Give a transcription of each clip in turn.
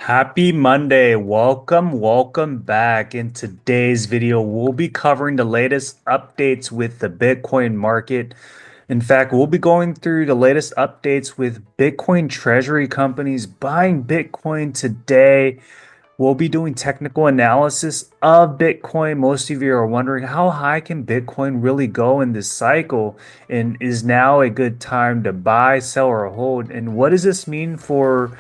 Happy Monday. Welcome back. In today's video, we'll be covering the latest updates with the Bitcoin market. In fact, we'll be going through the latest updates with Bitcoin treasury companies buying Bitcoin today. We'll be doing technical analysis of Bitcoin. Most of you are wondering how high can Bitcoin really go in this cycle? And is now a good time to buy, sell, or hold? And what does this mean for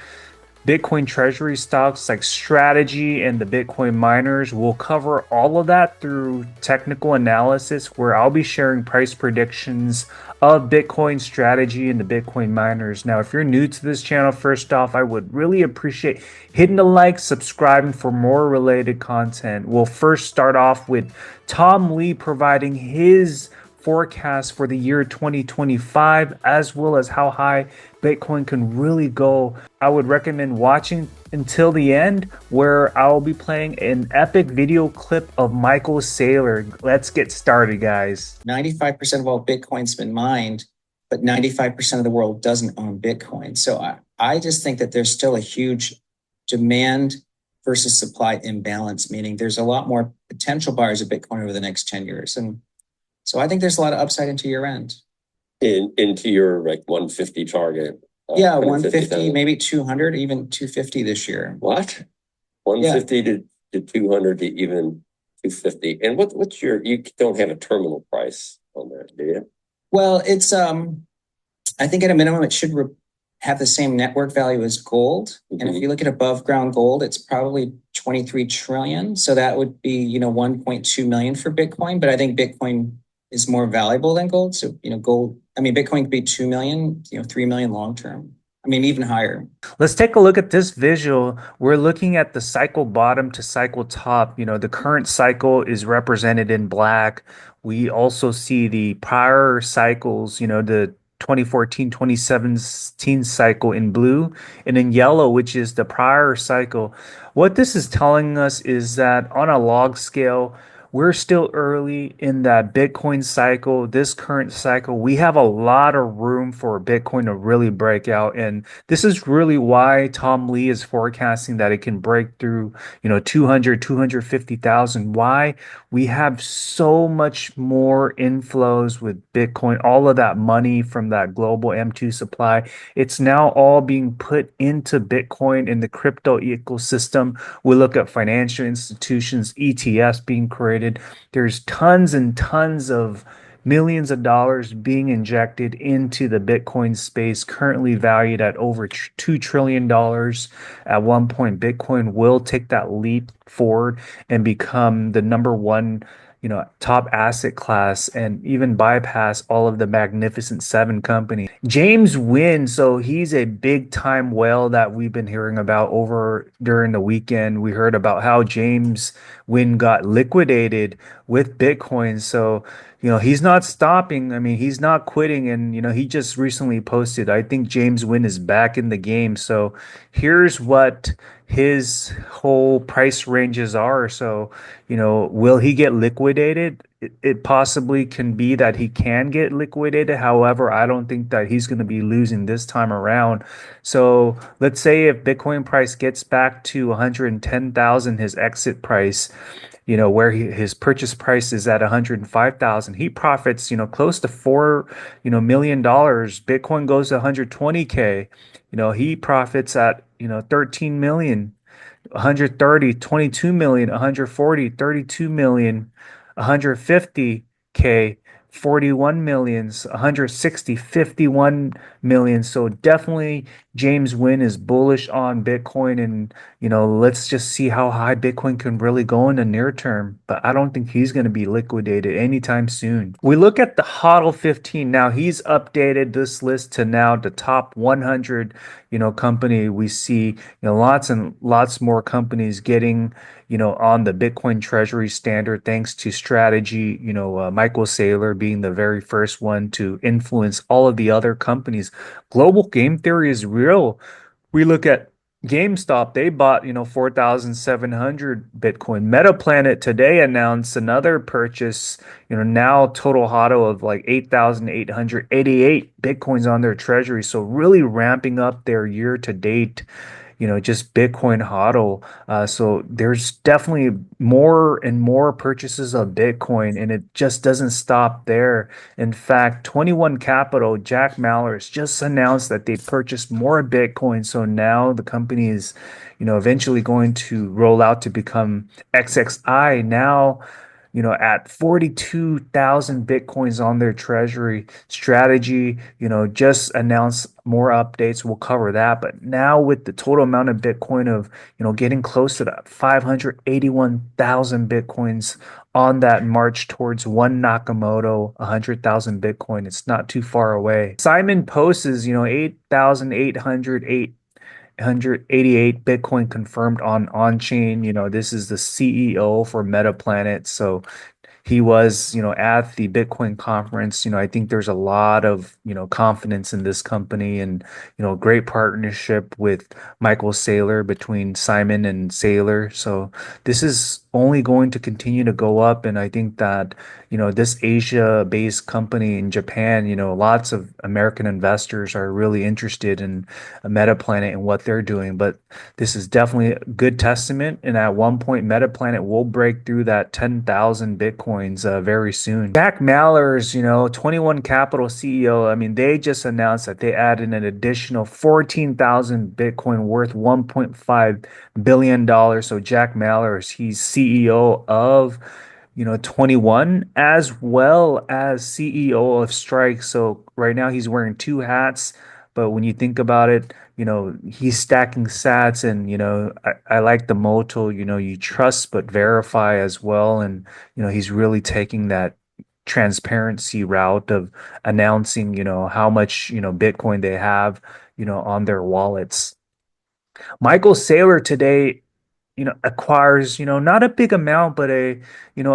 Bitcoin treasury stocks like Strategy and the Bitcoin miners? We'll cover all of that through technical analysis, where I'll be sharing price predictions of Bitcoin Strategy and the Bitcoin miners. Now, if you're new to this channel, first off, I would really appreciate hitting the like, subscribing for more related content. We'll first start off with Tom Lee providing his forecast for the year 2025, as well as how high Bitcoin can really go. I would recommend watching until the end, where I'll be playing an epic video clip of Michael Saylor. Let's get started, guys. 95% of all Bitcoin's been mined, but 95% of the world doesn't own Bitcoin. So I just think that there's still a huge demand versus supply imbalance, meaning there's a lot more potential buyers of Bitcoin over the next 10 years. And so I think there's a lot of upside into year end. Into your like 150 target. Yeah, 150, maybe 200, even 250 this year. What? 150 to 200 to even 250. And what's you don't have a terminal price on that, do you? Well, it's I think at a minimum it should have the same network value as gold. And if you look at above ground gold, it's probably 23 trillion. So that would be, 1.2 million for Bitcoin. But I think Bitcoin is more valuable than gold. So, Bitcoin could be 2 million, 3 million long term. Even higher. Let's take a look at this visual. We're looking at the cycle bottom to cycle top. The current cycle is represented in black. We also see the prior cycles, the 2014, 2017 cycle in blue, and in yellow, which is the prior cycle. What this is telling us is that on a log scale, we're still early in that Bitcoin cycle, this current cycle. We have a lot of room for Bitcoin to really break out. And this is really why Tom Lee is forecasting that it can break through, 200, 250,000. Why? We have so much more inflows with Bitcoin, all of that money from that global M2 supply. It's now all being put into Bitcoin in the crypto ecosystem. We look at financial institutions, ETFs being created. There's tons and tons of millions of dollars being injected into the Bitcoin space, currently valued at over $2 trillion. At one point, Bitcoin will take that leap forward and become the number one top asset class, and even bypass all of the Magnificent Seven companies. James Wynn, so he's a big time whale that we've been hearing about over during the weekend. We heard about how James Wynn got liquidated with Bitcoin. So, he's not stopping. He's not quitting. And, he just recently posted, I think James Wynn is back in the game. So here's what his whole price ranges are. So, will he get liquidated? It possibly can be that he can get liquidated. However, I don't think that he's going to be losing this time around. So let's say if Bitcoin price gets back to 110,000, his exit price, where his purchase price is at 105,000, he profits, close to $4 million. Bitcoin goes to 120K, he profits at, 13 million. 130, 22 million, 140, 32 million, 150K, 41 millions, 160, 51 million. So definitely James Wynn is bullish on Bitcoin, and let's just see how high Bitcoin can really go in the near term. But I don't think he's going to be liquidated anytime soon. We look at the HODL 15 now. He's updated this list to now the top 100 company. We see lots and lots more companies getting on the Bitcoin treasury standard, thanks to Strategy, Michael Saylor being the very first one to influence all of the other companies. Global game theory is real. We look at GameStop, they bought, 4,700 Bitcoin. MetaPlanet today announced another purchase, now total HODL of like 8,888 Bitcoins on their treasury. So really ramping up their year to date, just Bitcoin hodl. So there's definitely more and more purchases of Bitcoin, and it just doesn't stop there. In fact, 21 Capital, Jack Mallers just announced that they purchased more Bitcoin. So now the company is, eventually going to roll out to become XXI. Now, at 42,000 Bitcoins on their treasury strategy, just announced more updates. We'll cover that. But now with the total amount of Bitcoin of, getting close to that 581,000 Bitcoins on that march towards one Nakamoto, 100,000 Bitcoin, it's not too far away. Simon Post is, 8,888 Bitcoin confirmed on chain. This is the CEO for Meta Planet. So he was, at the Bitcoin conference. I think there's a lot of, confidence in this company and, great partnership with Michael Saylor between Simon and Saylor. So this is only going to continue to go up. And I think that, this Asia-based company in Japan, lots of American investors are really interested in MetaPlanet and what they're doing. But this is definitely a good testament. And at one point, MetaPlanet will break through that 10,000 Bitcoins very soon. Jack Mallers, 21 Capital CEO, I mean, they just announced that they added an additional 14,000 Bitcoin worth $1.5 billion. So Jack Mallers, he's CEO of 21 as well as CEO of Strike. So right now he's wearing two hats. But when you think about it, he's stacking sats and, I like the motto, you trust but verify as well. And, he's really taking that transparency route of announcing, how much, Bitcoin they have, on their wallets. Michael Saylor today, acquires, not a big amount, but a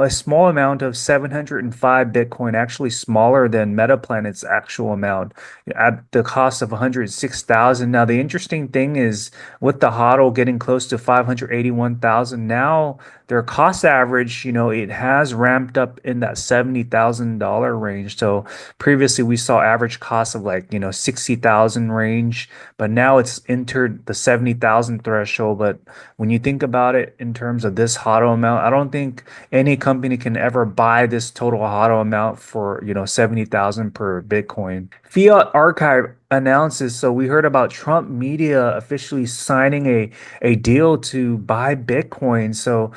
small amount of 705 Bitcoin, actually smaller than MetaPlanet's actual amount at the cost of 106,000. Now, the interesting thing is with the HODL getting close to 581,000, now their cost average, it has ramped up in that $70,000 range. So previously we saw average cost of like, 60,000 range, but now it's entered the 70,000 threshold. But when you think about it in terms of this HODL amount, I don't think any company can ever buy this total HODL amount for, 70,000 per Bitcoin. Fiat Archive announces, so we heard about Trump Media officially signing a deal to buy Bitcoin. So,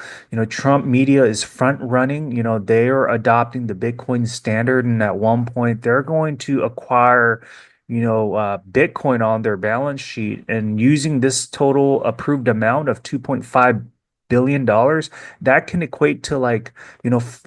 Trump Media is front running, they are adopting the Bitcoin standard. And at one point, they're going to acquire Bitcoin on their balance sheet and using this total approved amount of $2.5 billion, that can equate to like,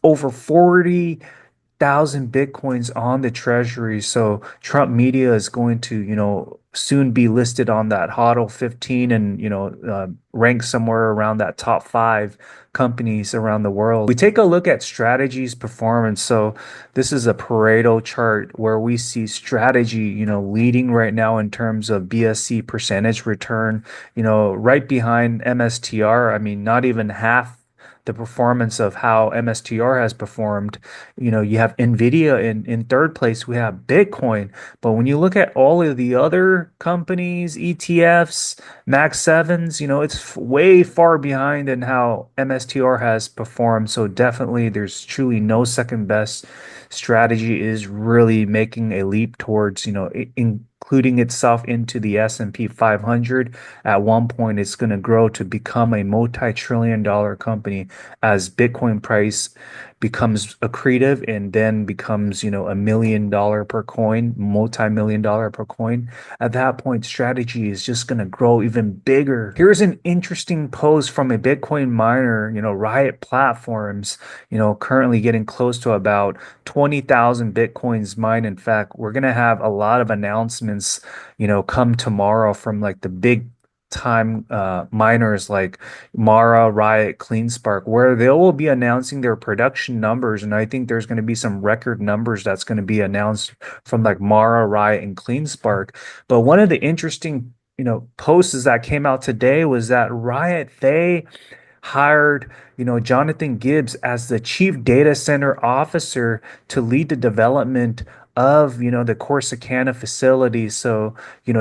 over 40,000 Bitcoins on the treasury. So Trump Media is going to, soon be listed on that HODL 15 and, rank somewhere around that top five companies around the world. We take a look at Strategy's performance. So this is a Pareto chart where we see Strategy, leading right now in terms of BSC percentage return, right behind MSTR. I mean, not even half the performance of how MSTR has performed. You have Nvidia in third place. We have Bitcoin. But when you look at all of the other companies, ETFs, Max Sevens, it's way far behind in how MSTR has performed. So definitely there's truly no second best. Strategy is really making a leap towards, including itself into the S&P 500. At one point, it's going to grow to become a multi-trillion dollar company as Bitcoin price becomes accretive and then becomes, $1 million per coin, multi-million dollar per coin. At that point, Strategy is just going to grow even bigger. Here's an interesting post from a Bitcoin miner, Riot Platforms, currently getting close to about 20,000 Bitcoins mined. In fact, we're going to have a lot of announcements, come tomorrow from like the big time miners like Mara, Riot, CleanSpark, where they will be announcing their production numbers. And I think there's going to be some record numbers that's going to be announced from like Mara, Riot, and CleanSpark. But one of the interesting, posts that came out today was that Riot, they hired, Jonathan Gibbs as the chief data center officer to lead the development of, the Corsicana facility. So,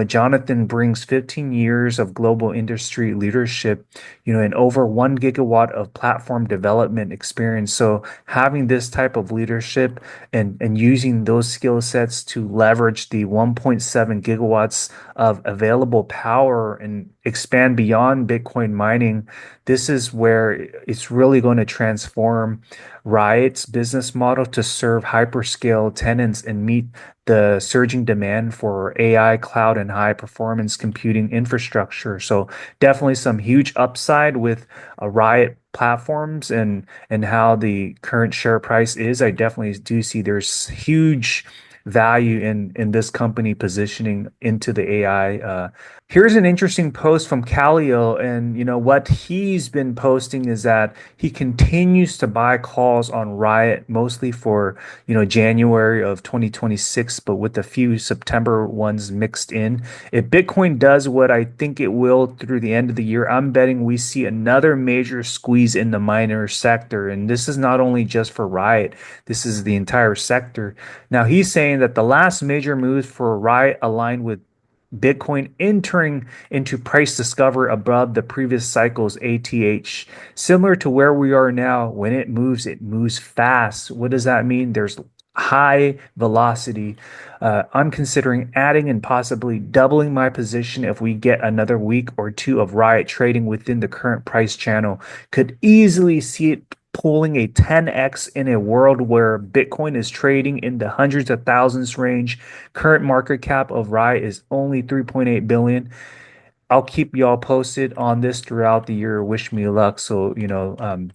Jonathan brings 15 years of global industry leadership, and over 1 gigawatt of platform development experience. So having this type of leadership and using those skill sets to leverage the 1.7 gigawatts of available power and expand beyond Bitcoin mining, this is where it's really going to transform Riot's business model to serve hyperscale tenants and meet the surging demand for AI, cloud, and high performance computing infrastructure. So definitely some huge upside with Riot Platforms and how the current share price is. I definitely do see there's huge value in this company positioning into the AI. Here's an interesting post from Calio, and what he's been posting is that he continues to buy calls on Riot, mostly for January of 2026, but with a few September ones mixed in. If Bitcoin does what I think it will through the end of the year, I'm betting we see another major squeeze in the miner sector, and this is not only just for Riot, this is the entire sector. Now he's saying that the last major moves for Riot aligned with Bitcoin entering into price discovery above the previous cycle's ATH, similar to where we are now. When it moves fast. What does that mean? There's high velocity. I'm considering adding and possibly doubling my position if we get another week or two of Riot trading within the current price channel. Could easily see it pulling a 10x in a world where Bitcoin is trading in the hundreds of thousands range. Current market cap of Riot is only 3.8 billion. I'll keep y'all posted on this throughout the year. Wish me luck. So,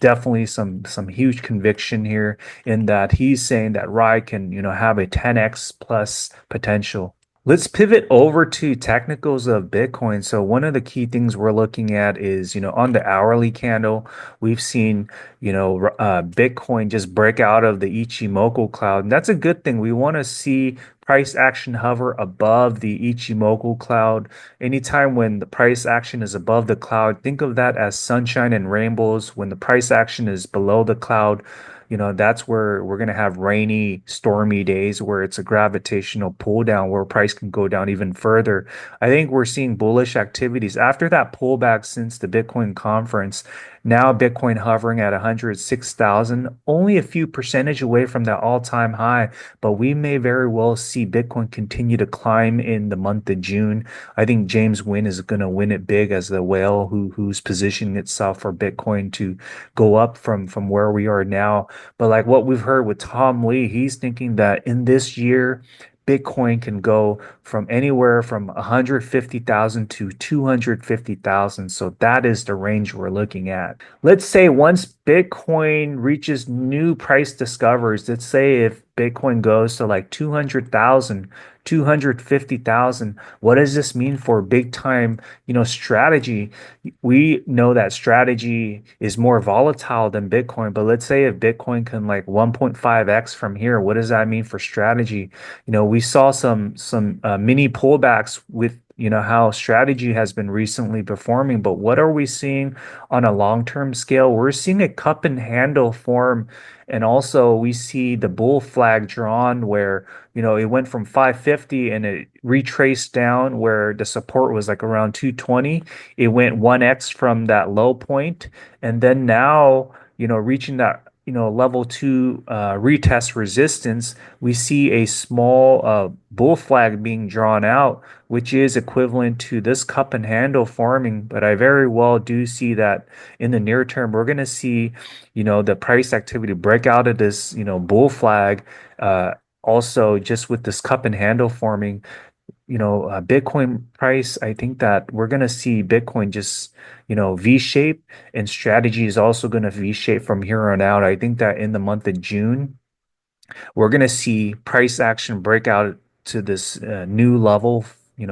definitely some huge conviction here in that he's saying that Riot can, have a 10x plus potential. Let's pivot over to technicals of Bitcoin. So one of the key things we're looking at is, on the hourly candle, we've seen, Bitcoin just break out of the Ichimoku cloud. And that's a good thing. We want to see price action hover above the Ichimoku cloud. Anytime when the price action is above the cloud, think of that as sunshine and rainbows. When the price action is below the cloud, that's where we're going to have rainy, stormy days where it's a gravitational pull down where price can go down even further. I think we're seeing bullish activities after that pullback since the Bitcoin conference. Now Bitcoin hovering at 106,000, only a few percentage away from that all-time high, but we may very well see Bitcoin continue to climb in the month of June. I think James Wynn is going to win it big as the whale who's positioning itself for Bitcoin to go up from where we are now. But like what we've heard with Tom Lee, he's thinking that in this year, Bitcoin can go from anywhere from 150,000 to 250,000. So that is the range we're looking at. Let's say once Bitcoin reaches new price discoveries, let's say if Bitcoin goes to like 200,000, 250,000, what does this mean for big time, strategy? We know that strategy is more volatile than Bitcoin, but let's say if Bitcoin can like 1.5x from here, what does that mean for strategy? We saw some mini pullbacks with how strategy has been recently performing, but what are we seeing on a long-term scale? We're seeing a cup and handle form, and also we see the bull flag drawn where it went from 550 and it retraced down where the support was like around 220. It went 1x from that low point, and then now reaching that level two retest resistance, we see a small bull flag being drawn out, which is equivalent to this cup and handle forming. But I very well do see that in the near term, we're going to see, the price activity break out of this, bull flag. Also, just with this cup and handle forming, Bitcoin price, I think that we're going to see Bitcoin just, V-shape, and strategy is also going to V-shape from here on out. I think that in the month of June, we're going to see price action break out to this new level,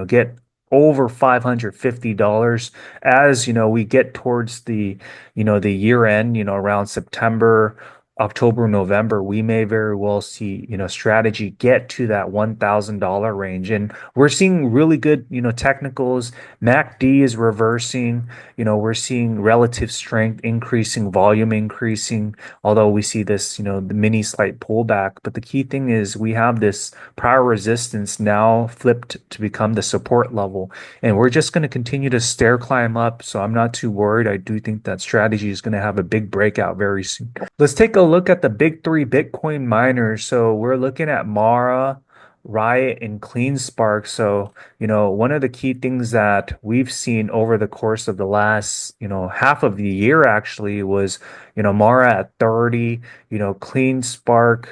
get over $550 as, we get towards the year end, around September, October, November, we may very well see, strategy get to that $1,000 range. And we're seeing really good, technicals. MACD is reversing, we're seeing relative strength increasing, volume increasing, although we see this, the mini slight pullback. But the key thing is we have this prior resistance now flipped to become the support level. And we're just going to continue to stair climb up. So I'm not too worried. I do think that strategy is going to have a big breakout very soon. Let's take a look at the big three Bitcoin miners. So we're looking at Mara, Riot, and CleanSpark. So, one of the key things that we've seen over the course of the last, half of the year actually was, Mara at 30, CleanSpark,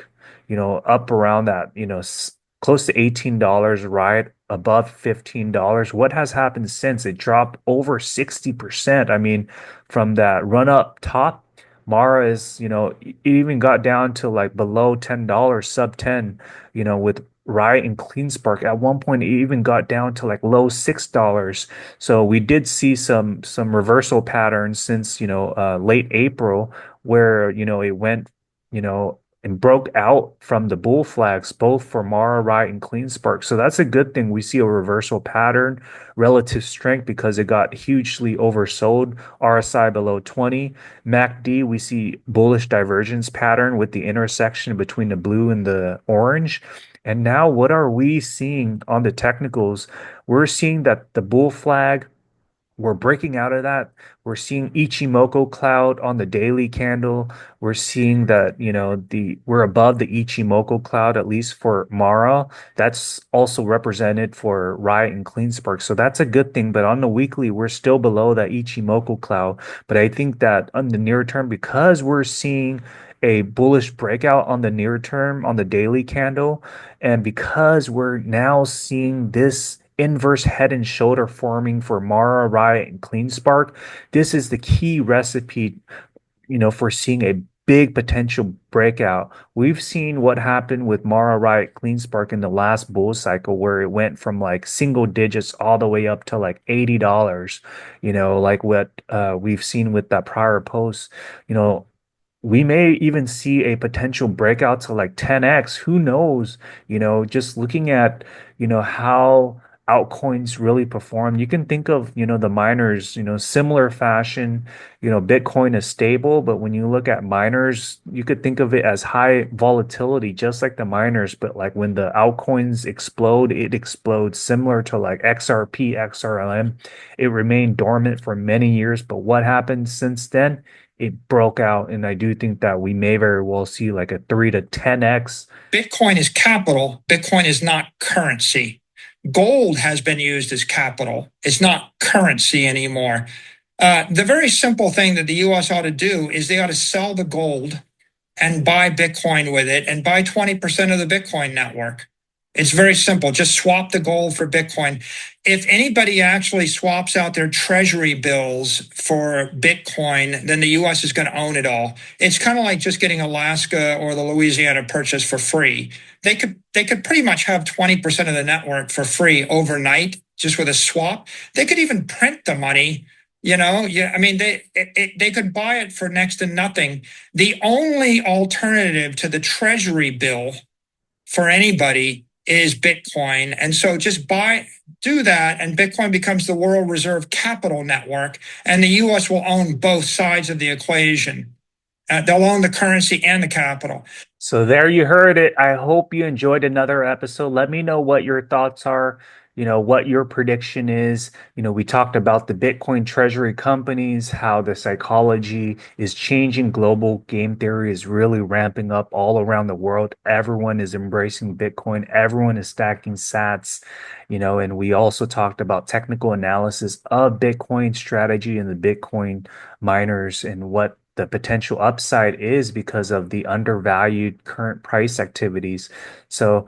up around that, close to $18, Riot above $15. What has happened since? It dropped over 60%. I mean, from that run up top, Mara is, it even got down to like below $10, sub 10, with Riot and CleanSpark. At one point, it even got down to like low $6. So we did see some reversal patterns since, late April where, it went, and broke out from the bull flags, both for Mara, Riot, and CleanSpark. So that's a good thing. We see a reversal pattern, relative strength because it got hugely oversold. RSI below 20. MACD, we see bullish divergence pattern with the intersection between the blue and the orange. And now what are we seeing on the technicals? We're seeing that the bull flag, we're breaking out of that. We're seeing Ichimoku cloud on the daily candle. We're seeing that, we're above the Ichimoku cloud, at least for Mara. That's also represented for Riot and CleanSpark. So that's a good thing. But on the weekly, we're still below that Ichimoku cloud. But I think that on the near term, because we're seeing a bullish breakout on the near term on the daily candle, and because we're now seeing this inverse head and shoulder forming for Mara, Riot, and CleanSpark, this is the key recipe, for seeing a big potential breakout. We've seen what happened with Mara, Riot, CleanSpark in the last bull cycle where it went from like single digits all the way up to like $80, like what we've seen with that prior post. You know, we may even see a potential breakout to like 10x. Who knows? Just looking at, how altcoins really perform. You can think of, the miners, similar fashion. Bitcoin is stable, but when you look at miners, you could think of it as high volatility, just like the miners. But like when the altcoins explode, it explodes similar to like XRP, XRLM. It remained dormant for many years, but what happened since then? It broke out. And I do think that we may very well see like a 3 to 10x. Bitcoin is capital. Bitcoin is not currency. Gold has been used as capital. It's not currency anymore. The very simple thing that the US ought to do is they ought to sell the gold and buy Bitcoin with it and buy 20% of the Bitcoin network. It's very simple. Just swap the gold for Bitcoin. If anybody actually swaps out their treasury bills for Bitcoin, then the US is going to own it all. It's kind of like just getting Alaska or the Louisiana Purchase for free. They could pretty much have 20% of the network for free overnight just with a swap. They could even print the money. I mean, they could buy it for next to nothing. The only alternative to the treasury bill for anybody is Bitcoin. And so just do that, and Bitcoin becomes the world reserve capital network, and the US will own both sides of the equation. They'll own the currency and the capital. So there you heard it. I hope you enjoyed another episode. Let me know what your thoughts are, what your prediction is. We talked about the Bitcoin treasury companies, how the psychology is changing. Global game theory is really ramping up all around the world. Everyone is embracing Bitcoin. Everyone is stacking sats, and we also talked about technical analysis of Bitcoin strategy and the Bitcoin miners and what the potential upside is because of the undervalued current price activities. So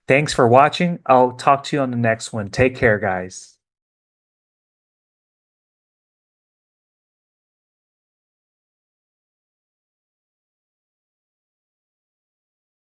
thanks for watching. I'll talk to you on the next one. Take care, guys.